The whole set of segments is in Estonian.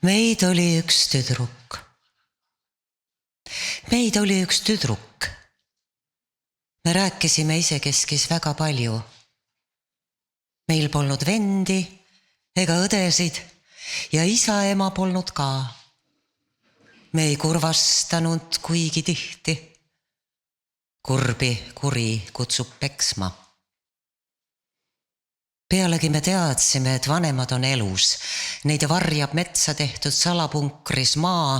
Meid oli üks tüdruk. Me rääkisime isekeskis väga palju. Meil polnud vendi ega õdesid ja isa-ema polnud ka. Me ei kurvastanud kuigi tihti. Kurbi kuri kutsub peksma. Pealegi me teadsime, et vanemad on elus. Neid varjab metsa tehtud salapunkris maa.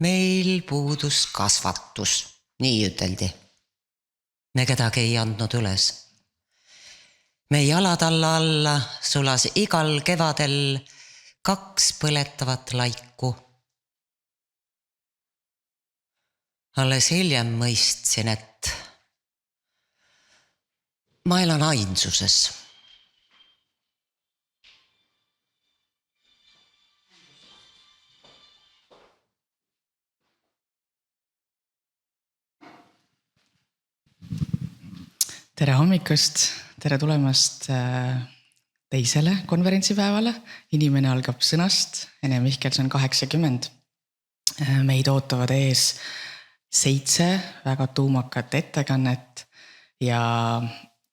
Meil puudus kasvatus, nii üteldi. Me kedagi ei andnud üles. Me jalatalla alla sulas igal kevadel 2 põletavat laiku. Alles hiljem mõistsin, et ma elan ainsuses. Tere hommikust, tere tulemast teisele konverentsipäevale. Inimene algab sõnast, Ene Mihkelson 80. Meid ootavad ees 7 väga tuumakat ettekannet ja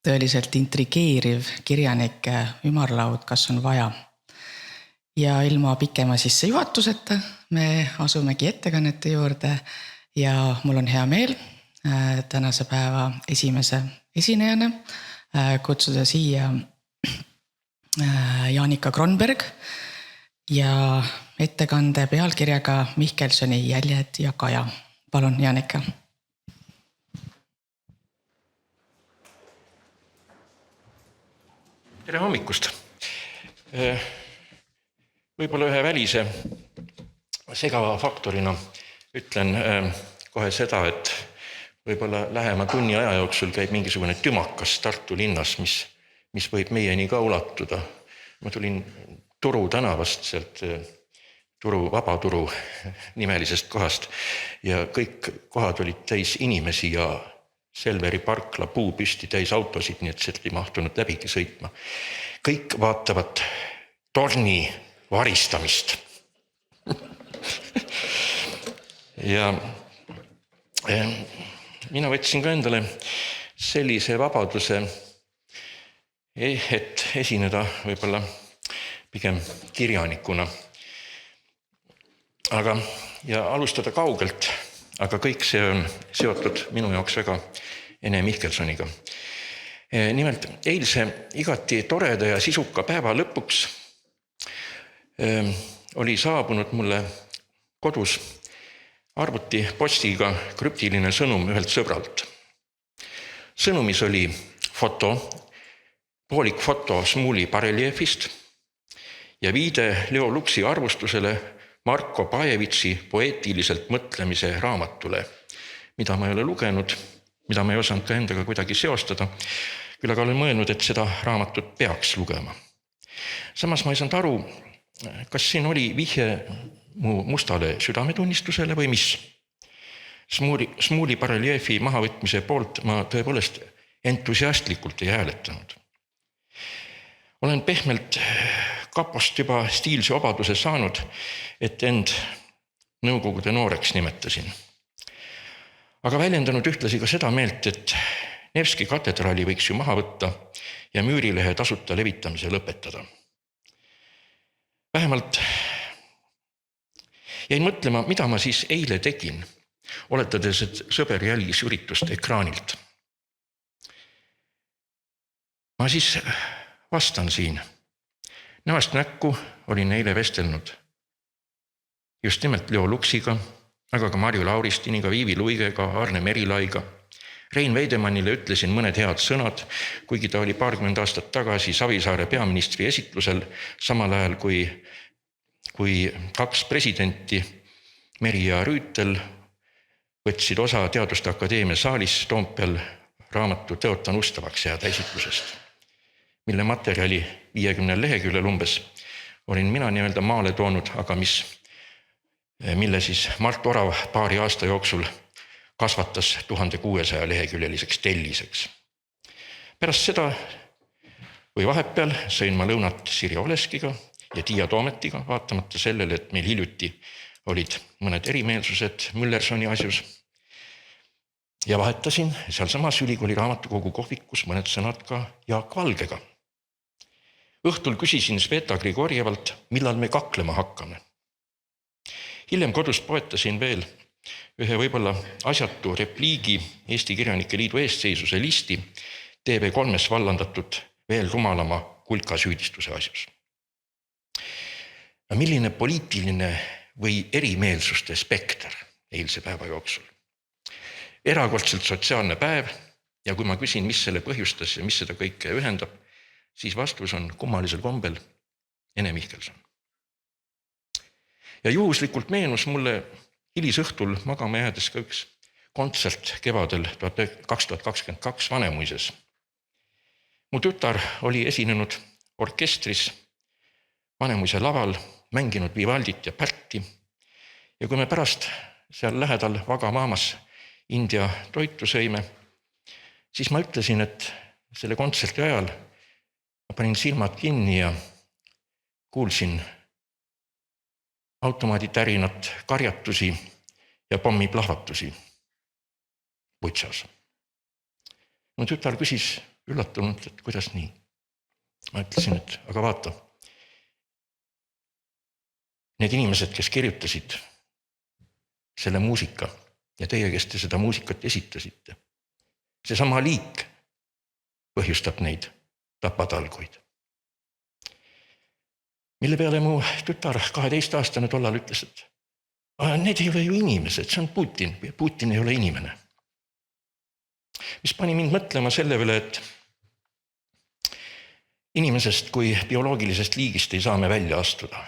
tõeliselt intrigeeriv kirjanike ümarlaud, kas on vaja. Ja ilma pikema sissejuhatuseta me asumegi ettekannete juurde ja mul on hea meel tänase päeva esimese esinejana kutsuda siia Jaanika Kronberg ja ettekande pealkirjaga Mihkelsoni jäljed ja kaja. Palun, Jaanika. Tere hommikust. Võib-olla ühe välise segava faktorina ütlen kohe seda, et võib-olla lähema tunni aja jooksul käib mingisugune tümakas Tartu linnas, mis võib meieni ka ulatuda. Ma tulin Turu tänavast, sealt Vabaturu nimelisest kohast ja kõik kohad olid täis inimesi ja Selveri parkla puupüsti täis autosid, nii et sealt ei mahtunud läbigi sõitma. Kõik vaatavad torni varistamist. Ja mina võtsin ka endale sellise vabaduse, et esineda võib-olla pigem kirjanikuna. Ja alustada kaugelt, aga kõik see on seotud minu jaoks väga Ene Mihkelsoniga. Nimelt, eilse igati toreda ja sisuka päeva lõpuks oli saabunud mulle kodus arvuti postiga krüptiline sõnum ühelt sõbralt. Sõnumis oli poolik foto Smuuli bareljeefist ja viide Leo Luksi arvustusele Marko Pajevitsi poeetiliselt mõtlemise raamatule, mida ma ei ole lugenud, mida ma ei osanud ka endaga kuidagi seostada, küll aga olen mõelnud, et seda raamatut peaks lugema. Samas ma ei saanud aru, kas siin oli vihje mu mustale südametunnistusele või mis. Smuuli bareljeefi mahavõtmise poolt ma tõepoolest entusiastlikult ei hääletanud. Olen pehmelt kapost juba stiilse obaduse saanud, et end nõukogude nooreks nimetasin. Aga väljendanud ühtlasi ka seda meelt, et Nevski katedraali võiks ju maha võtta ja Müürilehe tasuta levitamise lõpetada. Vähemalt jäin mõtlema, mida ma siis eile tegin, oletades, et sõber jälgis üritust ekraanilt. Ma siis vastan siin. Näost näkku olin eile vestelnud just nimelt Leo Luksiga, aga ka Marju Lauristiniga, Viivi Luigega, Arne Merilaiga. Rein Veidemannile ütlesin mõned head sõnad, kuigi ta oli 20 aastat tagasi Savisaare peaministri esitlusel, samal ajal kui 2 presidenti, Meri ja Rüütel, võtsid osa Teaduste Akadeemia saalis Toompeal raamatu Tõotan ustavaks jääda esitlusest, mille materjali 50 leheküljel umbes olin mina nii-öelda maale toonud, aga mille siis Mart Orav paari aasta jooksul kasvatas 1600 leheküljeliseks telliseks. Pärast seda või vahepeal sõin ma lõunat Sirje Oleskiga ja Tiia Toometiga, vaatamata sellele, et meil hiljuti olid mõned erimeelsused Müllersoni asjus. Ja vahetasin sealsamas ülikooli raamatukogu kohvikus mõned sõnad ka Jaak Valgega. Õhtul küsisin Sveta Grigorjevalt, millal me kaklema hakkame. Hiljem kodus poetasin veel ühe võib-olla asjatu repliigi Eesti Kirjanike Liidu eestseisuse listi TV3 vallandatud veel rumalama kulka süüdistuse asjus. Milline poliitiline või erimeelsuste spekter eilse päeva jooksul. Erakordselt sotsiaalne päev ja kui ma küsin, mis selle põhjustas ja mis seda kõike ühendab, siis vastus on kummalisel kombel Ene Mihkelson. Ja juhuslikult meenus mulle hilisõhtul magama jäädes ka üks kontsert kevadel 2022 Vanemuises. Mu tütar oli esinenud orkestris Vanemuise laval, mänginud Vivaldit ja Pärti ja kui me pärast seal lähedal Vagamaamas India toitu sõime, siis ma ütlesin, et selle kontserti ajal ma panin silmad kinni ja kuulsin automaaditärinat, karjatusi ja pommiplahvatusi Butšas. Mu tütar küsis üllatunud, et kuidas nii. Ma ütlesin, et aga vaata, need inimesed, kes kirjutasid selle muusika ja teie, kes te seda muusikat esitasite, seesama liik põhjustab neid tapatalguid. Mille peale mu tütar 12-aastane tollal ütles, et need ei ole ju inimesed, see on Putin. Putin ei ole inimene. Mis pani mind mõtlema selle üle, et inimesest kui bioloogilisest liigist ei saa me välja astuda.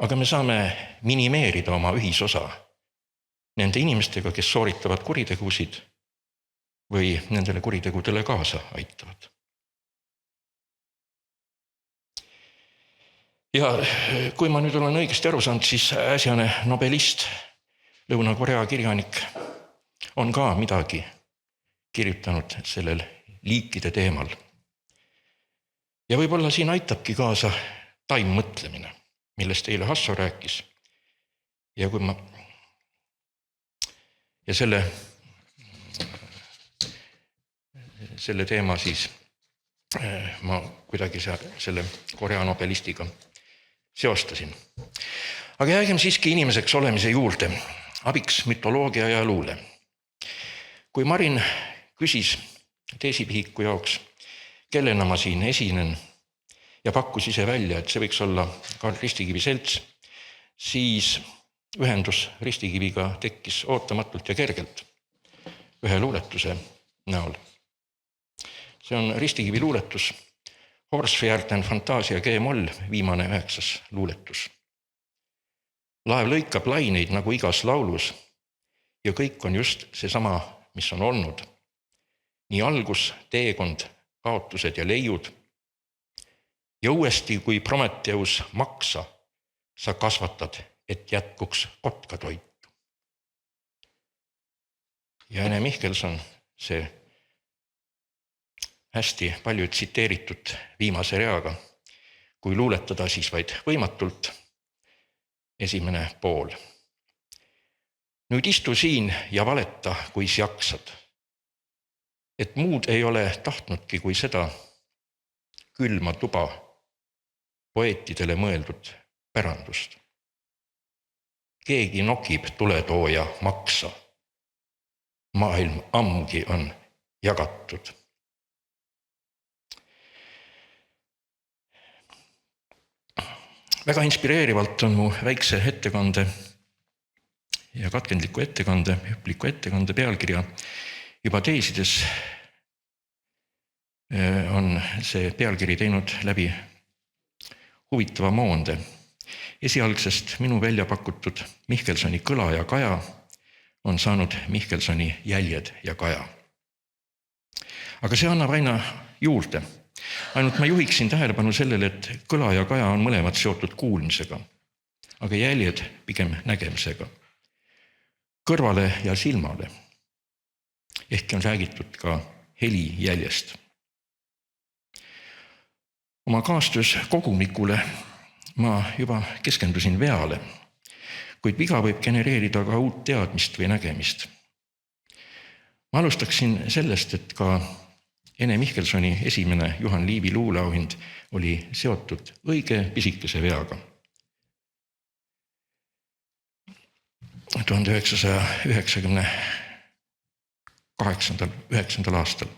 Aga me saame minimeerida oma ühisosa nende inimestega, kes sooritavad kuritegusid või nendele kuritegudele kaasa aitavad. Ja kui ma nüüd olen õigesti aru saanud, siis äsjane nobelist, Lõuna-Korea kirjanik, on ka midagi kirjutanud sellel liikide teemal. Ja võib-olla siin aitabki kaasa taimmõtlemine, millest eile Hasso rääkis. Ja kui ma ja selle teema siis ma kuidagi selle Korea nobelistiga seostasin. Aga jäägem siiski inimeseks olemise juurde, abiks mütoloogia ja luule. Kui Marin küsis teesipihiku jaoks, kellena ma siin esinen ja pakkus ise välja, et see võiks olla Karl Ristikivi selts, siis ühendus Ristikiviga tekkis ootamatult ja kergelt ühe luuletuse näol. See on Ristikivi luuletus Horsfjärden Fantaasia G-moll, viimane 9. luuletus. Laev lõikab laineid nagu igas laulus ja kõik on just seesama, mis on olnud. Nii algus, teekond, kaotused ja leiud. Ja uuesti, kui Prometheus maksa, sa kasvatad, et jätkuks kotkatoitu. Ja Ene Mihkelson, see hästi palju tsiteeritud viimase reaga, kui luuletada siis vaid võimatult, esimene pool. Nüüd istu siin ja valeta, kui jaksad, et muud ei ole tahtnudki kui seda külma tuba poeetidele mõeldud pärandust. Keegi nokib tuletooja maksa. Maailm ammugi on jagatud. Väga inspireerivalt on mu väikse ettekande ja katkendliku ettekande, hüpliku ettekande pealkirja juba teesides on see pealkiri teinud läbi huvitava moonde. Esialgsest minu välja pakutud Mihkelsoni kõla ja kaja on saanud Mihkelsoni jäljed ja kaja. Aga see annab aina juurde. Ainult ma juhiksin tähelepanu sellele, et kõla ja kaja on mõlemad seotud kuulmisega, aga jäljed pigem nägemisega. Kõrvale ja silmale. Ehkki on räägitud ka heli jäljest. Oma kaastöös kogumikule ma juba keskendusin veale, kuid viga võib genereerida ka uut teadmist või nägemist. Ma alustaksin sellest, et ka Ene Mihkelsoni esimene Juhan Liivi luuleauhind oli seotud õige pisikese veaga. 1998. aastal.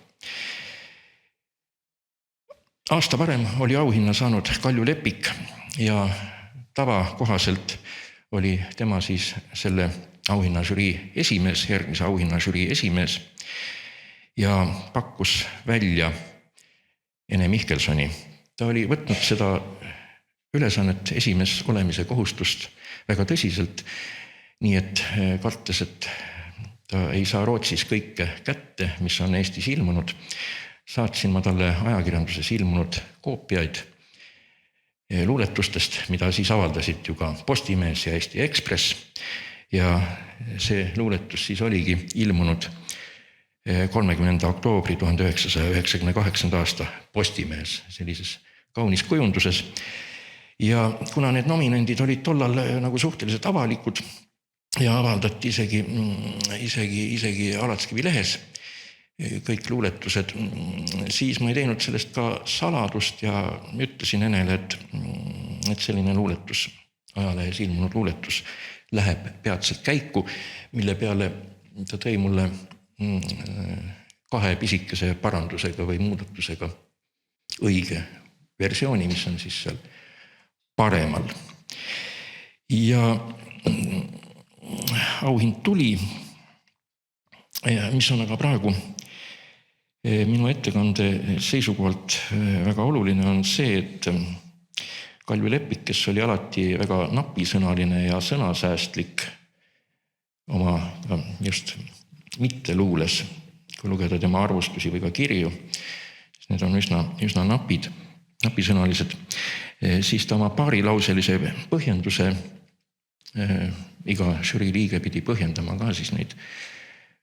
Aasta varem oli auhinna saanud Kalju Lepik ja tava kohaselt oli tema siis selle auhinna žürii esimees, järgmise auhinna žürii esimees ja pakkus välja Ene Mihkelsoni. Ta oli võtnud seda ülesannet esimees olemise kohustust väga tõsiselt, nii et kartes, et ta ei saa Rootsis kõike kätte, mis on Eestis ilmunud, saatsin ma talle ajakirjanduses ilmunud koopiaid luuletustest, mida siis avaldasid ju ka Postimees ja Eesti Ekspress. Ja see luuletus siis oligi ilmunud 30. oktoobri 1998. aasta Postimees sellises kaunis kujunduses. Ja kuna need nominendid olid tollal nagu suhteliselt avalikud ja avaldati isegi Alatskivi lehes kõik luuletused, siis ma ei teinud sellest ka saladust ja ütlesin Enele, et selline luuletus, ajalehes ilmunud luuletus läheb peatselt käiku, mille peale ta tõi mulle 2 pisikese parandusega või muudatusega õige versiooni, mis on siis seal paremal. Ja auhind tuli, mis on aga praegu minu ettekande seisukohalt väga oluline, on see, et Kalju Lepik, kes oli alati väga napisõnaline ja sõnasäästlik oma just mitte luules, kui lugeda tema arvustusi või ka kirju, need on üsna napisõnalised, siis ta oma paarilauselise põhjenduse, iga žürii liige pidi põhjendama ka siis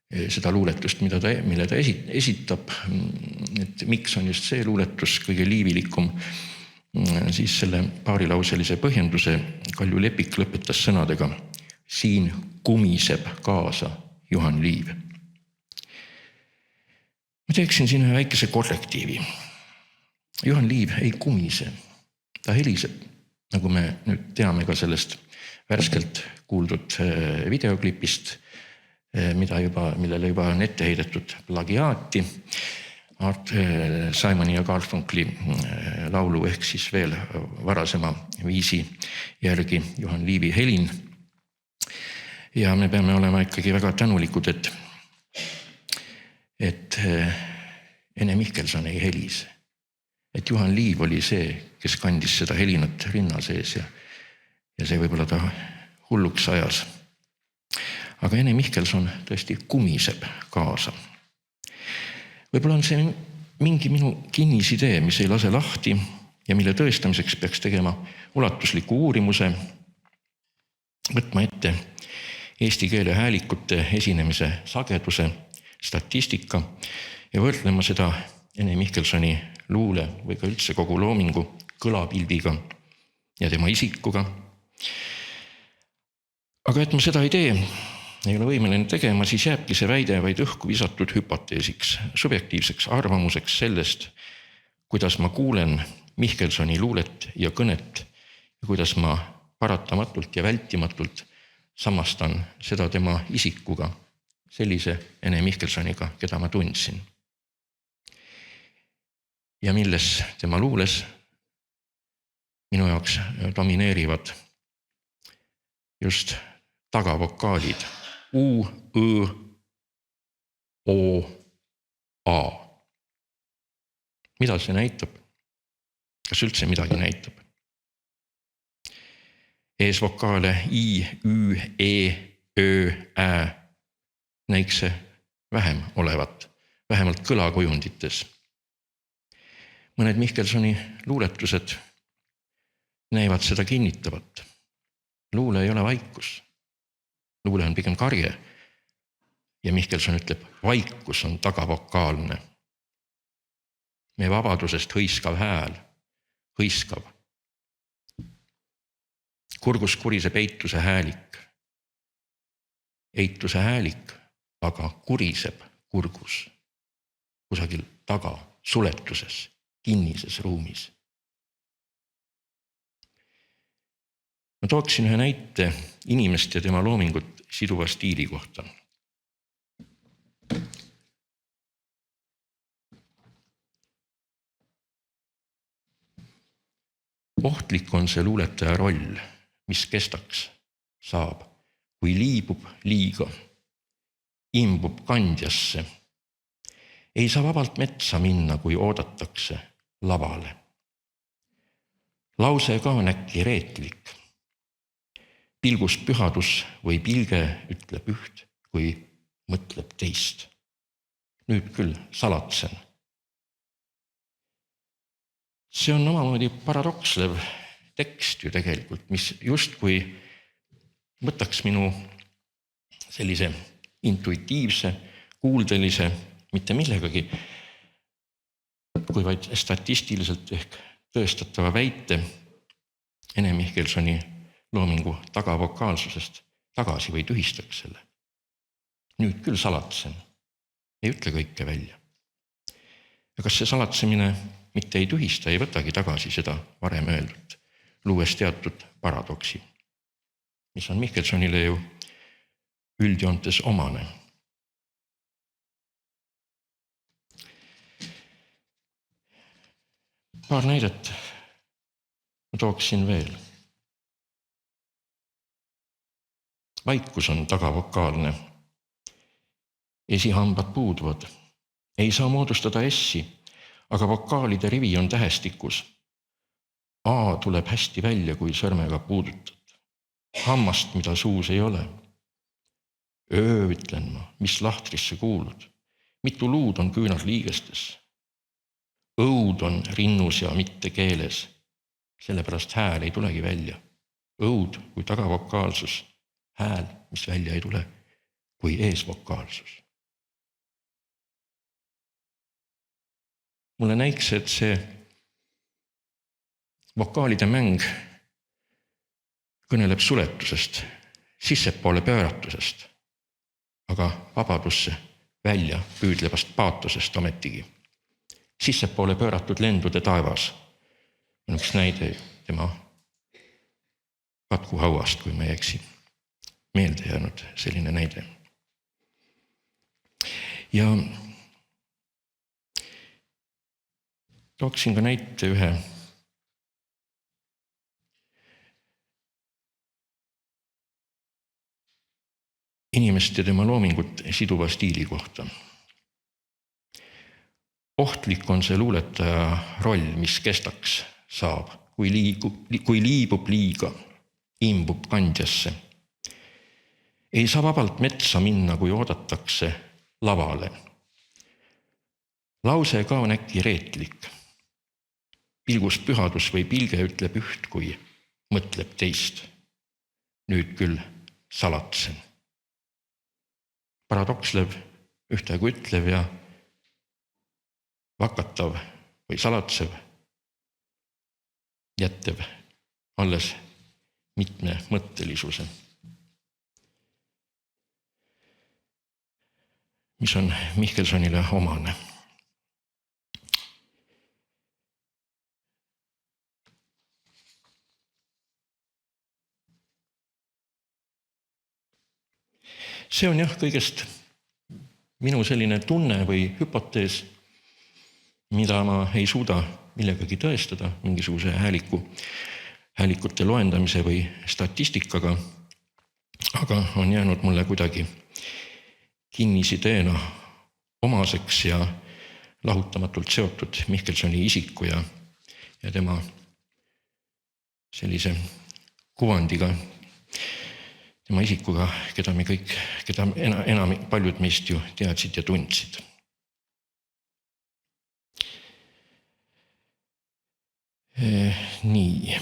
seda luuletust, mille ta esitab, et miks on just see luuletus kõige liivilikum, siis selle paarilauselise põhjenduse Kalju Lepik lõpetas sõnadega: siin kumiseb kaasa Juhan Liiv. Ma teeksin siin ühe väikese korrektiivi. Juhan Liiv ei kumise, ta heliseb, nagu me nüüd teame ka sellest värskelt kuuldud videoklipist, millele juba on ette heidetud plagiaati Simoni ja Garfunkli laulu ehk siis veel varasema viisi järgi Juhan Liivi helin. Ja me peame olema ikkagi väga tänulikud, et Ene Mihkelson ei helise. Et Juhan Liiv oli see, kes kandis seda helinat rinna sees ja see võib-olla ta hulluks ajas. Aga Ene Mihkelson tõesti kumiseb kaasa. Võib-olla on see mingi minu kinnisidee, mis ei lase lahti ja mille tõestamiseks peaks tegema ulatusliku uurimuse, võtma ette eesti keele häälikute esinemise sageduse statistika ja võrdlema seda Ene Mihkelsoni luule või ka üldse kogu loomingu kõlapildiga ja tema isikuga. Aga et ma seda ei tee, ei ole võimeline tegema, siis jääbki see väide vaid õhku visatud hüpoteesiks, subjektiivseks arvamuseks sellest, kuidas ma kuulen Mihkelsoni luulet ja kõnet ja kuidas ma paratamatult ja vältimatult samastan seda tema isikuga, sellise Ene Mihkelsoniga, keda ma tundsin. Ja milles tema luules minu jaoks domineerivad just tagavokaalid U, Õ, O, A. Mida see näitab? Kas üldse midagi näitab? Eesvokaale I, Ü, E, Ö, Ä näiks see vähem olevat, vähemalt kõlakujundites. Mõned Mihkelsoni luuletused näivad seda kinnitavat. Luule ei ole vaikus. Luule on pigem karje. Ja Mihkelson ütleb, vaikus on tagavokaalne. Meie vabadusest hõiskav hääl hõiskav. Kurgus kuriseb eituse häälik. Eituse häälik, aga kuriseb kurgus kusagil taga, suletuses, kinnises ruumis. Ma tooksin ühe näite inimest ja tema loomingut siduva stiili kohta. Ohtlik on see luuletaja roll, mis kestaks saab, kui liibub liiga, imbub kandjasse. Ei saa vabalt metsa minna, kui oodatakse lavale. Lause ka on äkki reetlik. Pilgus pühadus või pilge ütleb üht, kui mõtleb teist. Nüüd küll salatsen. See on omamoodi paradokslev tekst ju tegelikult, mis justkui võtaks minu sellise intuitiivse, kuuldelise, mitte millegagi, kui vaid statistiliselt ehk tõestatava väite Ene Mihkelsoni loomingu tagavokaalsusest tagasi või tühistaks selle. Nüüd küll salatsen, ei ütle kõike välja. Ja kas see salatsemine mitte ei tühista, ei võtagi tagasi seda varem öeldud, luues teatud paradoksi, mis on Mihkelsonile ju üldjoontes omane. Paar näidet ma tooksin veel. Vaikus on tagavokaalne. Esihambad puuduvad. Ei saa moodustada S-i, aga vokaalide rivi on tähestikus. A tuleb hästi välja, kui sõrmega puudutad. Hammast, mida suus ei ole. Öö, ütlen ma, mis lahtrisse kuulud. Mitu luud on küünad liigestes. Õud on rinnus ja mitte keeles. Sellepärast hääl ei tulegi välja. Õud kui tagavokaalsus. Hääl, mis välja ei tule, kui eesvokaalsus. Mulle näiks, et see vokaalide mäng kõneleb suletusest, sissepoole pööratusest, aga vabadusse välja püüdlevast paatosest ometigi. Sissepoole pööratud lendude taevas on üks näide tema katkuhauast, kui ma ei eksi. Meelde jäänud selline näide. Ja tooksin ka näite ühe inimest ja tema loomingut siduva stiili kohta. Ohtlik on see luuletaja roll, mis kestaks saab, kui liibub liiga, imbub kandjasse. Ei saa vabalt metsa minna, kui oodatakse lavale. Lause ka on äkki reetlik. Pilgus pühadus või pilge ütleb üht, kui mõtleb teist. Nüüd küll salatsen. Paradokslev, ühtaegu ütlev ja vakatav või salatsev, jättev alles mitme mõttelisuse, mis on Mihkelsonile omane. See on jah kõigest minu selline tunne või hüpotees, mida ma ei suuda millegagi tõestada mingisuguse häälikute loendamise või statistikaga, aga on jäänud mulle kuidagi kinnisideena omaseks ja lahutamatult seotud Mihkelsoni isiku ja tema sellise kuvandiga, tema isikuga, keda enam paljud meist ju teadsid ja tundsid. Nii.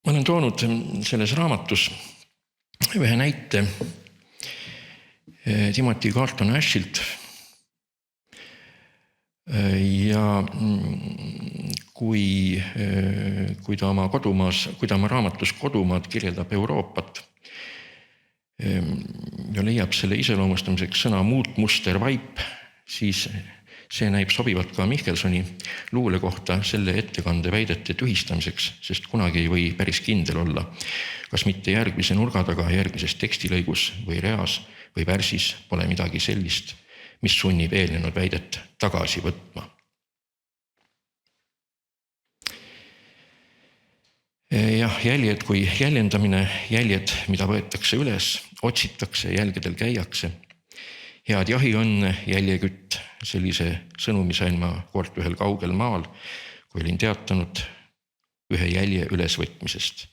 Ma olen toonud selles raamatus ühe näite Timothy Carlton Ashilt. Ja kui ta oma raamatus Kodumaad kirjeldab Euroopat ja leiab selle iseloomustamiseks sõna muutmuster vaip, siis see näib sobivat ka Mihkelsoni luule kohta selle ettekande väidete tühistamiseks, sest kunagi ei või päris kindel olla, kas mitte järgmise nurga taga järgmises tekstilõigus või reas või värsis pole midagi sellist, mis sunnib eelnenud väidet tagasi võtma. Jah, jäljed kui jäljendamine, jäljed, mida võetakse üles, otsitakse, jälgedel käiakse. Head jahiõnne, jäljekütt, sellise sõnumi sain ma kord ühel kaugel maal, kui olin teatanud ühe jälje ülesvõtmisest.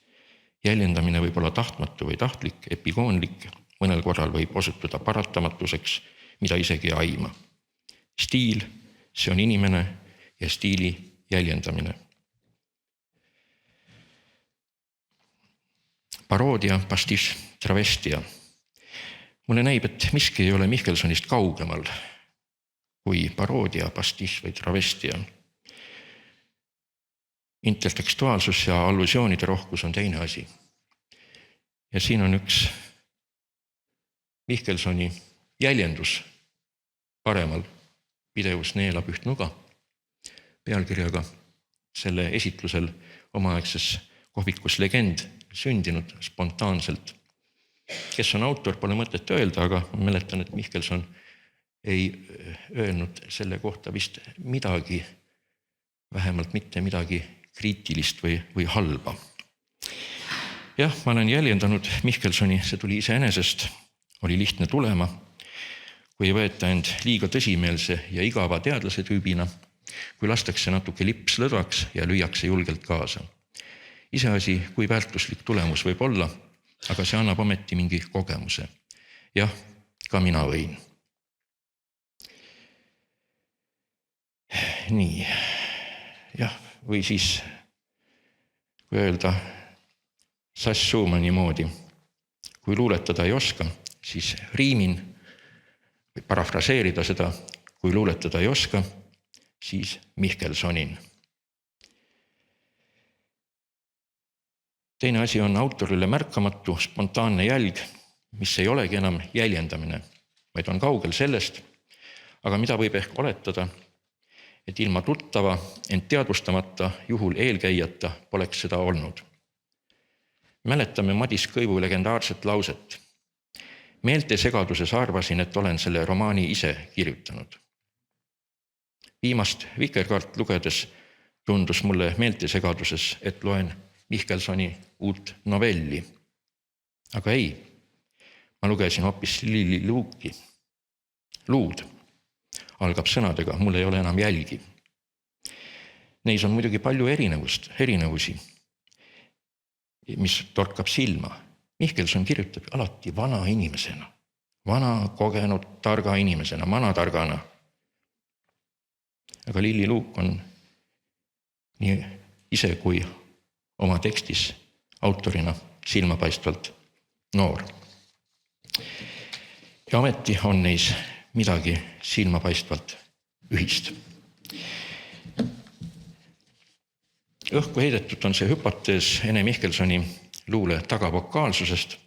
Jäljendamine võib olla tahtmatu või tahtlik, epigoonlik, mõnel korral võib osutuda paratamatuseks, mida isegi ei aima. Stiil, see on inimene ja stiili jäljendamine. Paroodia, pastiš, travestia. Mulle näib, et miski ei ole Mihkelsonist kaugemal kui paroodia, pastiš või travestia. Intertekstuaalsus ja allusioonide rohkus on teine asi. Ja siin on üks Mihkelsoni jäljendus paremal videos neelab üht nuga pealkirjaga selle esitlusel omaaegses kohvikus Legend sündinud spontaanselt. Kes on autor, pole mõtet öelda, aga ma mäletan, et Mihkelson ei öelnud selle kohta vist midagi, vähemalt mitte midagi kriitilist või halba. Jah, ma olen jäljendanud Mihkelsoni, see tuli iseenesest, oli lihtne tulema, kui ei võeta end liiga tõsimeelse ja igava teadlase tüübina, kui lastakse natuke lips lõdvaks ja lüüakse julgelt kaasa. Iseasi, kui väärtuslik tulemus võib olla, aga see annab ometi mingi kogemuse. Jah, ka mina võin. Nii, jah, või siis, kui öelda Sass Schumanni moodi, kui luuletada ei oska, siis riimin või parafraseerida seda, kui luuletada ei oska, siis Mihkelsonin. Teine asi on autorile märkamatu, spontaanne jälg, mis ei olegi enam jäljendamine, vaid on kaugel sellest, aga mida võib ehk oletada, et ilma tuttava, ent teadvustamata juhul eelkäijata poleks seda olnud. Mäletame Madis Kõivu legendaarset lauset. Meelte segaduses arvasin, et olen selle romaani ise kirjutanud. Viimast Vikerkaart lugedes tundus mulle meelte segaduses, et loen Mihkelsoni uut novelli. Aga ei, ma lugesin hoopis Lilli Luuki. Luud algab sõnadega, mul ei ole enam jälgi. Neis on muidugi palju erinevusi, mis torkab silma. Mihkelson kirjutab alati vana inimesena, vana kogenud targa inimesena, manatargana. Aga Lilli Luuk on nii ise kui oma tekstis autorina silmapaistvalt noor. Ja ometi on neis midagi silmapaistvalt ühist. Õhku heidetud on see hüpates Ene Mihkelsoni luule tagavokaalsusest.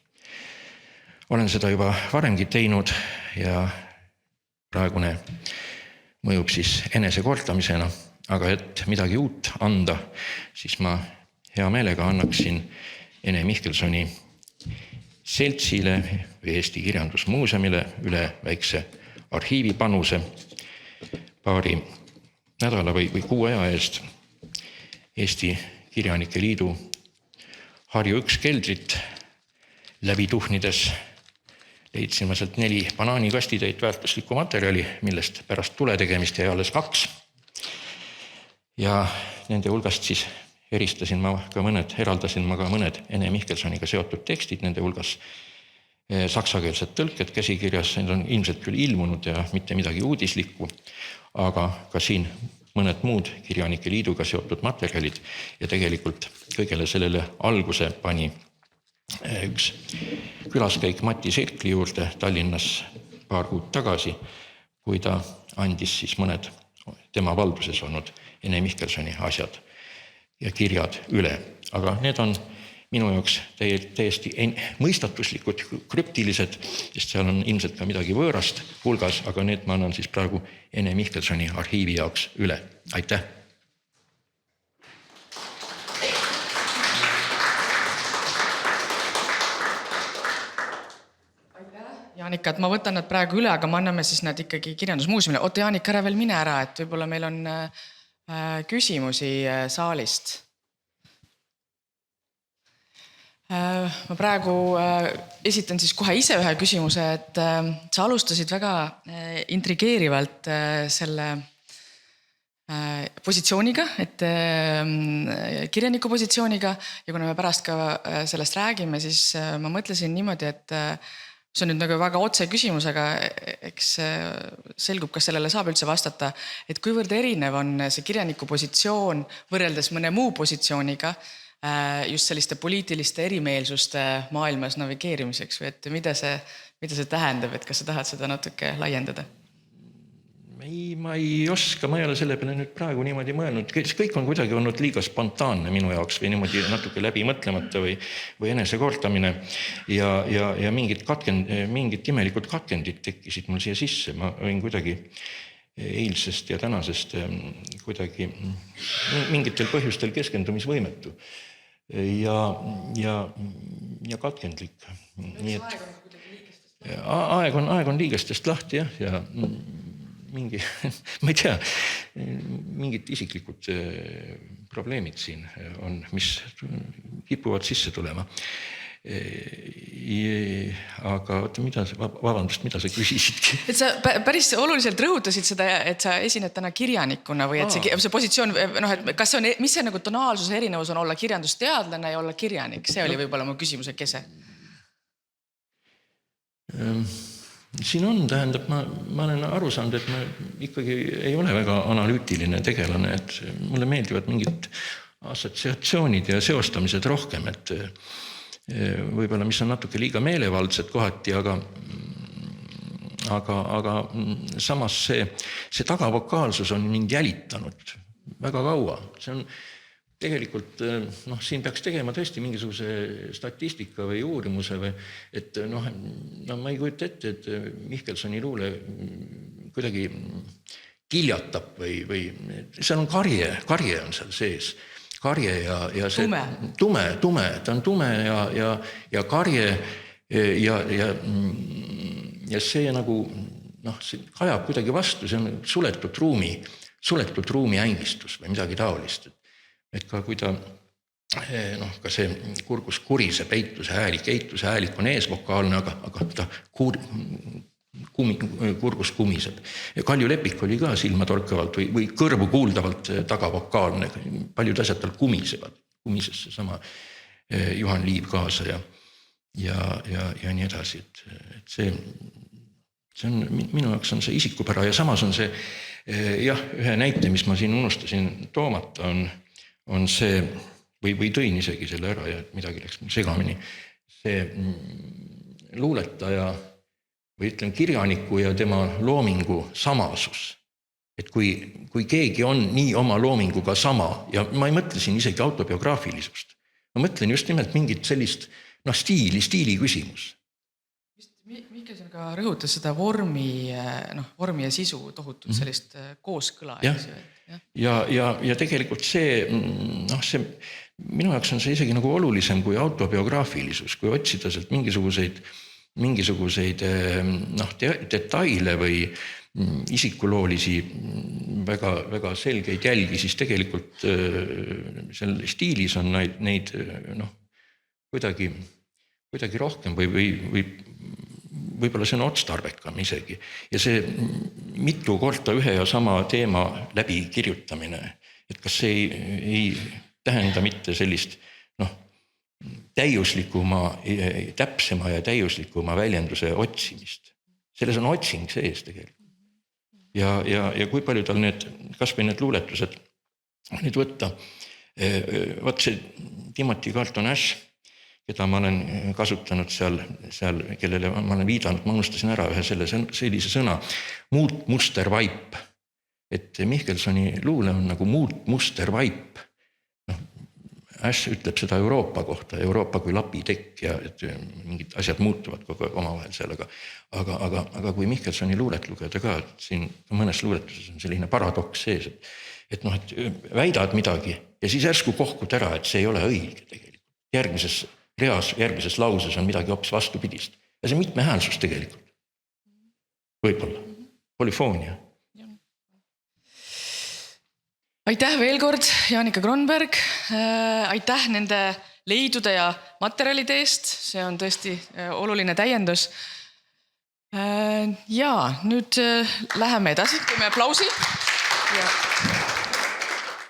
Olen seda juba varemgi teinud ja praegune mõjub siis enesekordamisena, aga et midagi uut anda, siis ma hea meelega annaksin Ene Mihkelsoni seltsile või Eesti Kirjandusmuuseumile üle väikse arhiivipanuse paari nädala või kuu aja eest Eesti Kirjanike Liidu Harju 1 keldrit läbi tuhnides leidsin ma sealt 4 banaanikastitäit väärtuslikku materjali, millest pärast tule tegemist jäi alles 2. Ja nende hulgast siis eraldasin ma ka mõned Ene Mihkelsoniga seotud tekstid, nende hulgas saksakeelsed tõlked käsikirjas, need on ilmselt küll ilmunud ja mitte midagi uudislikku, aga ka siin mõned muud Kirjanike Liiduga seotud materjalid ja tegelikult kõigele sellele alguse pani üks külaskäik Mati Sirkli juurde Tallinnas paar kuud tagasi, kui ta andis siis mõned tema valduses olnud Ene Mihkelsoni asjad ja kirjad üle. Aga need on minu jaoks täiesti mõistatuslikud, krüptilised, sest seal on ilmselt ka midagi võõrast hulgas, aga need ma annan siis praegu Ene Mihkelsoni arhiivi jaoks üle. Aitäh! Jaanika, et ma võtan nad praegu üle, aga me anname siis nad ikkagi kirjandusmuuseumile. Oota, Jaanika, ära veel mine ära, et võib-olla meil on küsimusi saalist. Ma praegu esitan siis kohe ise ühe küsimuse, et sa alustasid väga intrigeerivalt selle positsiooniga, et kirjaniku positsiooniga ja kuna me pärast ka sellest räägime, siis ma mõtlesin niimoodi, et see on nüüd nagu väga otse küsimus, aga eks selgub, kas sellele saab üldse vastata, et kuivõrd erinev on see kirjaniku positsioon võrreldes mõne muu positsiooniga just selliste poliitiliste erimeelsuste maailmas navigeerimiseks või et mida see tähendab, et kas sa tahad seda natuke laiendada? Ma ei oska, ma ei ole selle peale nüüd praegu niimoodi mõelnud. Kõik on kuidagi olnud liiga spontaanne minu jaoks või niimoodi natuke läbi mõtlemata või enesekordamine ja mingid imelikud katkendid tekkisid mul siia sisse. Ma võin kuidagi eilsest ja tänasest kuidagi mingitel põhjustel keskendumisvõimetu ja katkendlik. Nii et aeg on liigestest lahti ja ma ei tea, mingid isiklikud probleemid siin on, mis kipuvad sisse tulema. Aga mida sa küsisidki? Et sa päris oluliselt rõhutasid seda, et sa esined täna kirjanikuna või et see positsioon, et kas see on, mis see nagu tonaalsuse erinevus on olla kirjandusteadlane ja olla kirjanik? See oli võib-olla mu küsimuse kese. Siin on, tähendab, ma olen aru saanud, et ma ikkagi ei ole väga analüütiline tegelane, et mulle meeldivad mingid assotsiatsioonid ja seostamised rohkem, et võib-olla mis on natuke liiga meelevaldsed kohati, aga samas see tagavokaalsus on mind jälitanud väga kaua. See on tegelikult, siin peaks tegema tõesti mingisuguse statistika või uurimuse või, et ma ei kujuta ette, et Mihkelsoni luule kuidagi kiljatab või seal on karje on seal sees. Karje ja see tume, ta on tume ja karje ja see nagu, see kajab kuidagi vastu, see on suletud ruumi ängistus või midagi taolist. Et ka kui ta, ka see kurgus kuriseb, eituse häälik on eesvokaalne, aga ta kurgus kumiseb. Ja Kalju Lepik oli ka silmatorkavalt või kõrvu kuuldavalt tagavokaalne, paljud asjad tal kumises see sama Juhan Liiv kaasa ja nii edasi. Et see on, minu jaoks on see isikupära ja samas on see, ühe näite, mis ma siin unustasin toomata, on see, või tõin isegi selle ära ja midagi läks segamini, see luuletaja või ütleme kirjaniku ja tema loomingu samasus. Et kui keegi on nii oma loominguga sama, ja ma ei mõtle siin isegi autobiograafilisust, ma mõtlen just nimelt mingit sellist stiili küsimus. Mihkelson ka rõhutas seda vormi ja sisu tohutut sellist kooskõla. Ja tegelikult see minu jaoks on see isegi nagu olulisem kui autobiograafilisus, kui otsida sealt mingisuguseid detaile või isikuloolisi väga, väga selgeid jälgi, siis tegelikult seal stiilis on neid kuidagi rohkem või võib-olla see on otstarbekam isegi. Ja see mitu korda ühe ja sama teema läbi kirjutamine, et kas see ei tähenda mitte sellist täpsema ja täiuslikuma väljenduse otsimist. Selles on otsing sees tegelikult. Ja kui palju tal kas või need luuletused nüüd võtta, vaat see Timothy Carlton Ash, keda ma olen kasutanud seal, kellele ma olen viidanud, ma unustasin ära ühe sellise sõna, muutmustervaip. Et Mihkelsoni luule on nagu muutmustervaip. Äsch ütleb seda Euroopa kohta, Euroopa kui lapitekk ja et mingid asjad muutuvad kogu aeg omavahel seal, aga kui Mihkelsoni luulet lugeda ka, et siin mõnes luuletuses on selline paradoks sees, et väidad midagi ja siis järsku kohkud ära, et see ei ole õige tegelikult. Järgmises reas, järgmises lauses on midagi hoopis vastupidist. Ja see mitmehäälsus tegelikult. Võib-olla. Polüfoonia. Aitäh veel kord, Jaanika Kronberg. Aitäh nende leidude ja materjalide eest. See on tõesti oluline täiendus. Ja nüüd läheme edasi. Teeme aplausi. Ja